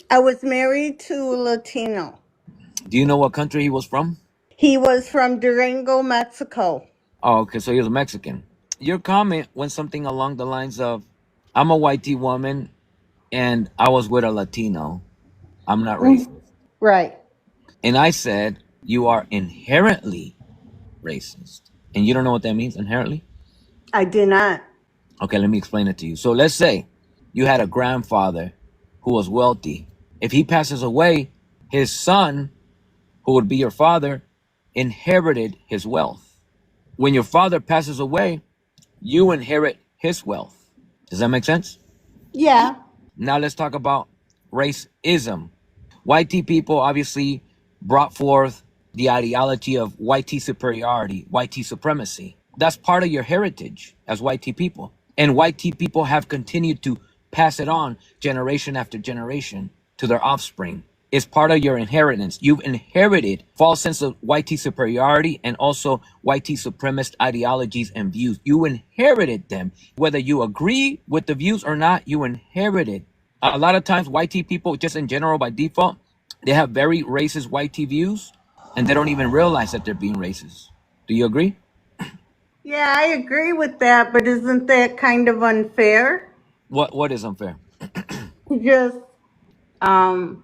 I was married to a Latino. Do you know what country he was from? He was from Durango, Mexico. Oh, okay, so he was Mexican. Your comment went something along the lines of, I'm a white woman and I was with a Latino. I'm not racist. Mm, right. And I said, you are inherently racist. And you don't know what that means, inherently? I did not. Okay, let me explain it to you. So let's say you had a grandfather who was wealthy. If he passes away, his son, who would be your father, inherited his wealth. When your father passes away, you inherit his wealth. Does that make sense? Yeah. Now let's talk about racism. White people obviously brought forth the ideology of white superiority, white supremacy. That's part of your heritage as white people. And white people have continued to pass it on generation after generation to their offspring. It's part of your inheritance. You've inherited false sense of white superiority and also white supremacist ideologies and views. You inherited them. Whether you agree with the views or not, you inherited. A lot of times white people, just in general by default, they have very racist white views and they don't even realize that they're being racist. Do you agree? Yeah, I agree with that, but isn't that kind of unfair? What is unfair? Just um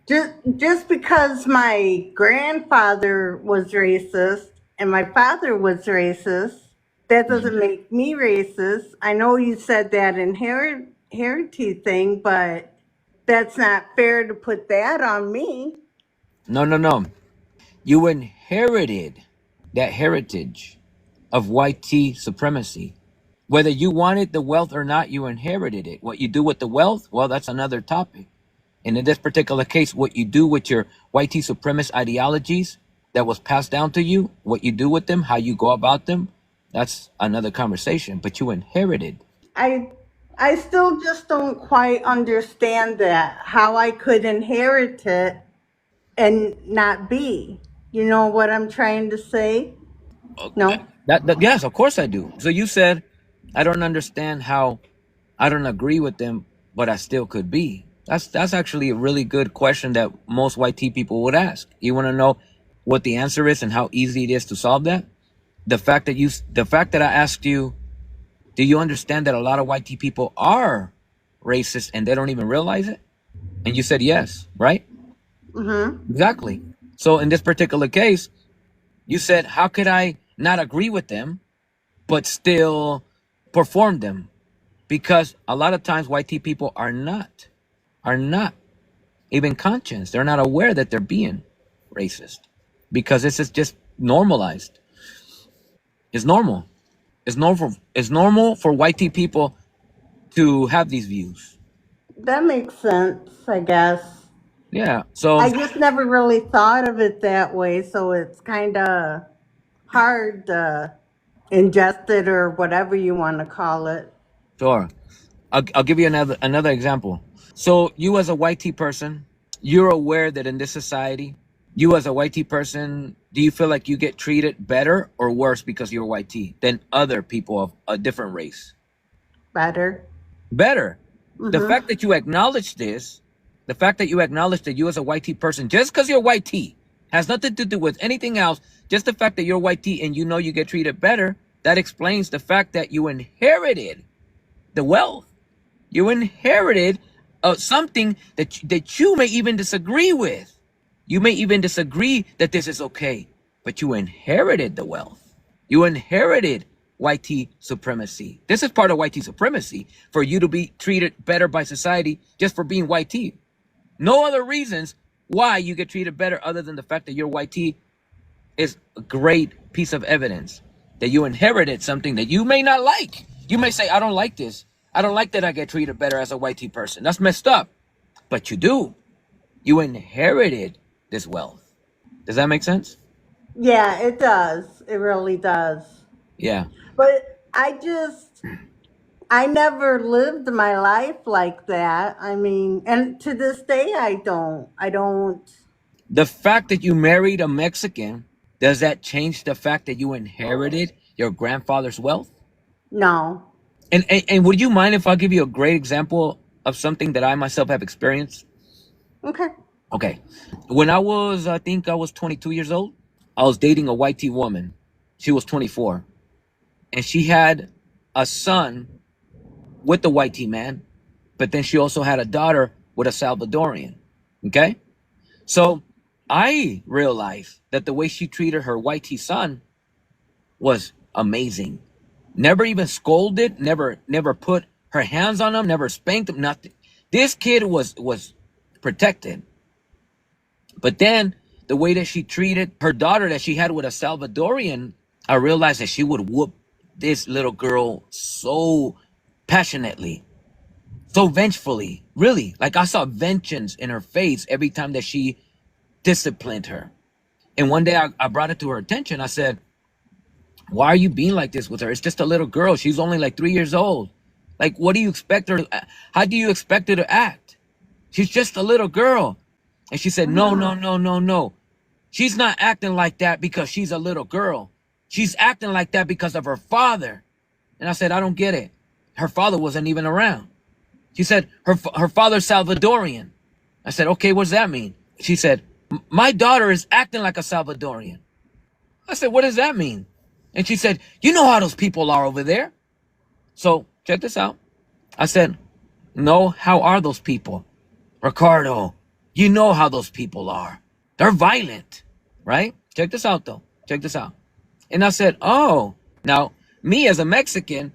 just because my grandfather was racist and my father was racist, that doesn't make me racist. I know you said that inheritance thing, but that's not fair to put that on me. No, no, no. You inherited that heritage of white supremacy. Whether you wanted the wealth or not, you inherited it. What you do with the wealth, well, that's another topic. And in this particular case, what you do with your white supremacist ideologies that was passed down to you, what you do with them, how you go about them, that's another conversation. But you inherited. I I still just don't quite understand that, how I could inherit it and not be. You know what I'm trying to say? No? That yes, of course I do. So you said, I don't understand how I don't agree with them, but I still could be. That's actually a really good question that most white people would ask. You want to know what the answer is and how easy it is to solve that? The fact that I asked you, do you understand that a lot of white people are racist and they don't even realize it? And you said yes, right? Mm-hmm. Exactly. So in this particular case, you said, how could I not agree with them, but still perform them? Because a lot of times white people are not even conscious. They're not aware that they're being racist because this is just normalized. It's normal. It's normal. It's normal for white people to have these views. That makes sense, I guess. Yeah. So I just never really thought of it that way, so it's kind of hard to ingest it or whatever you want to call it. sure. I'll give you another example. So you as a white person, you're aware that in this society, you as a white person, do you feel like you get treated better or worse because you're white than other people of a different race? Better. Better. The Mm-hmm. fact that you acknowledge this, the fact that you acknowledge that you as a white person, just because you're white has nothing to do with anything else. Just the fact that you're white and you know you get treated better, that explains the fact that you inherited the wealth. You inherited something that you may even disagree with. You may even disagree that this is okay, but you inherited the wealth. You inherited white supremacy. This is part of white supremacy, for you to be treated better by society just for being white. No other reasons why you get treated better other than the fact that you're white is a great piece of evidence that you inherited something that you may not like. You may say, I don't like this. I don't like that I get treated better as a white person. That's messed up. But you do. You inherited this wealth. Does that make sense? Yeah, it does. It really does. Yeah. But I never lived my life like that. I mean, and to this day, I don't. I don't. The fact that you married a Mexican, does that change the fact that you inherited your grandfather's wealth? No. And would you mind if I give you a great example of something that I myself have experienced? Okay. Okay. When I think I was 22 years old, I was dating a white tea woman. She was 24. And she had a son with the white tea man, but then she also had a daughter with a Salvadorian. Okay. So I realized that the way she treated her white tea son was amazing. Never even scolded, never put her hands on him, never spanked him, nothing. This kid was protected. But then the way that she treated her daughter that she had with a Salvadorian, I realized that she would whoop this little girl so passionately, so vengefully. Really, like I saw vengeance in her face every time that she disciplined her. And one day I brought it to her attention. I said, why are you being like this with her? It's just a little girl. She's only like 3 years old. Like, what do you expect her to, how do you expect her to act? She's just a little girl. And she said, no, no, no, no, no. She's not acting like that because she's a little girl. She's acting like that because of her father. And I said, I don't get it. Her father wasn't even around. She said, her father's Salvadorian. I said, okay, what does that mean? She said, my daughter is acting like a Salvadorian. I said, what does that mean? And she said, you know how those people are over there. So check this out. I said, no, how are those people? Ricardo, you know how those people are. They're violent, right? Check this out, though. Check this out. And I said, oh, now me as a Mexican,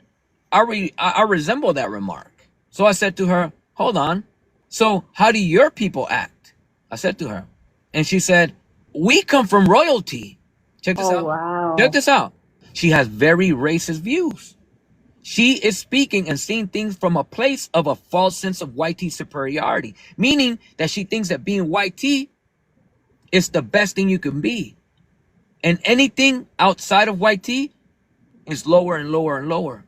I resemble that remark. So I said to her, hold on. So how do your people act? I said to her. And she said, we come from royalty. Check this Oh, out. wow. Check this out. She has very racist views. She is speaking and seeing things from a place of a false sense of white tea superiority, meaning that she thinks that being white tea is the best thing you can be. And anything outside of white tea is lower and lower and lower.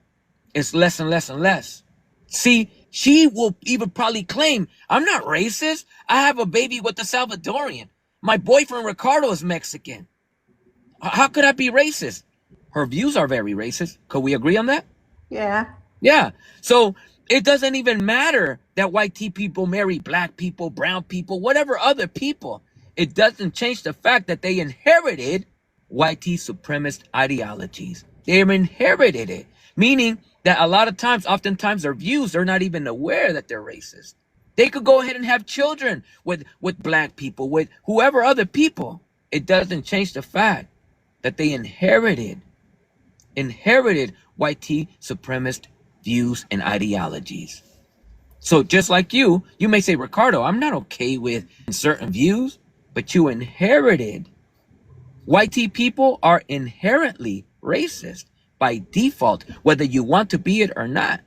It's less and less and less. See, she will even probably claim, I'm not racist. I have a baby with a Salvadorian. My boyfriend Ricardo is Mexican. How could I be racist? Her views are very racist. Could we agree on that? Yeah. Yeah. So it doesn't even matter that white tea people marry black people, brown people, whatever other people. It doesn't change the fact that they inherited white tea supremacist ideologies. They inherited it, meaning that a lot of times, oftentimes their views, they're not even aware that they're racist. They could go ahead and have children with black people, with whoever other people. It doesn't change the fact that they inherited white tea supremacist views and ideologies. So just like you may say, Ricardo, I'm not okay with certain views, but you inherited. White tea people are inherently racist by default, whether you want to be it or not.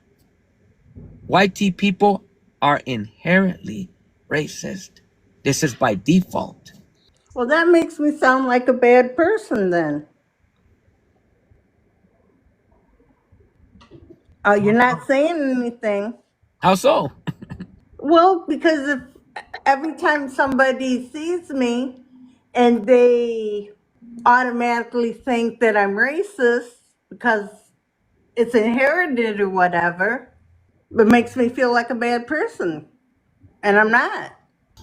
White tea people are inherently racist. This is by default. Well, that makes me sound like a bad person then. You're not saying anything. How so? Well, because if every time somebody sees me and they automatically think that I'm racist because it's inherited or whatever, it makes me feel like a bad person. And I'm not.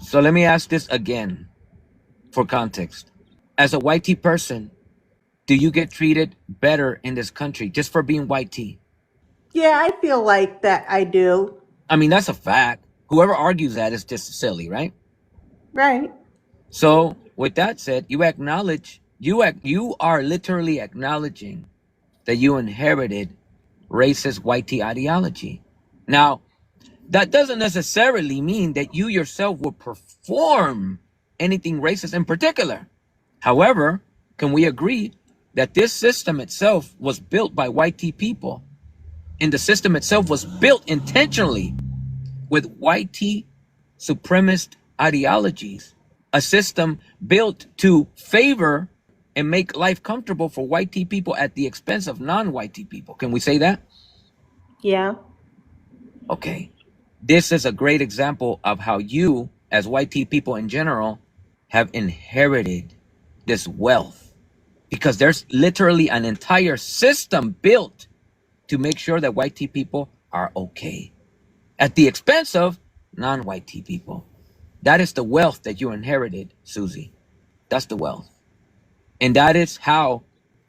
So let me ask this again for context. As a white tea person, do you get treated better in this country just for being white tea? Yeah, I feel like that I do. I mean, that's a fact. Whoever argues that is just silly, right? Right. So, with that said, you are literally acknowledging that you inherited racist white tea ideology. Now, that doesn't necessarily mean that you yourself will perform anything racist in particular. However, can we agree that this system itself was built by white tea people, and the system itself was built intentionally with white tea supremacist ideologies, a system built to favor and make life comfortable for white tea people at the expense of non-white tea people. Can we say that? Yeah. Okay. This is a great example of how you, as white tea people in general, have inherited this wealth, because there's literally an entire system built to make sure that white tea people are okay at the expense of non-white tea people. That is the wealth that you inherited, Susie. That's the wealth. And that is how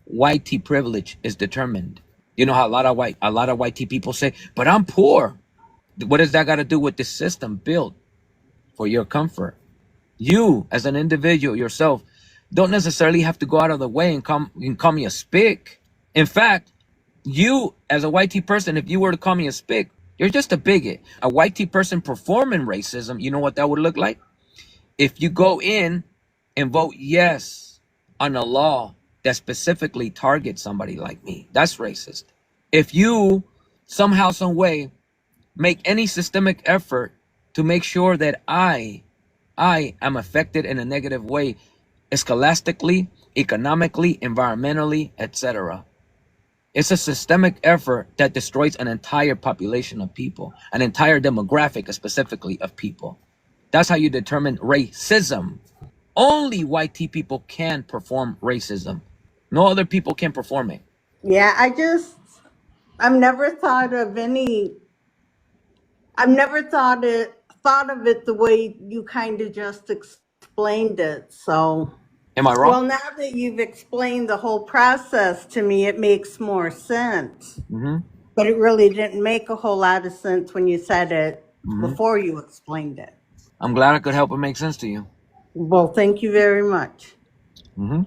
white tea privilege is determined. You know how a lot of white tea people say, but I'm poor. What does that got to do with the system built for your comfort? You, as an individual yourself, don't necessarily have to go out of the way and call me a spick. In fact, you, as a white tea person, if you were to call me a spick, you're just a bigot. A white tea person performing racism, you know what that would look like? If you go in and vote yes on a law that specifically targets somebody like me, that's racist. If you somehow, some way, make any systemic effort to make sure that I am affected in a negative way, scholastically, economically, environmentally, etc. It's a systemic effort that destroys an entire population of people, an entire demographic specifically of people. That's how you determine racism. Only white tea people can perform racism. No other people can perform it. Yeah, I've never thought of any, I've never thought of it the way you kind of just explained it. So, Am I wrong? well, now that you've explained the whole process to me, it makes more sense. Mm-hmm. But it really didn't make a whole lot of sense when you said it Mm-hmm. before you explained it. I'm glad I could help it make sense to you. Well, thank you very much. Mm-hmm.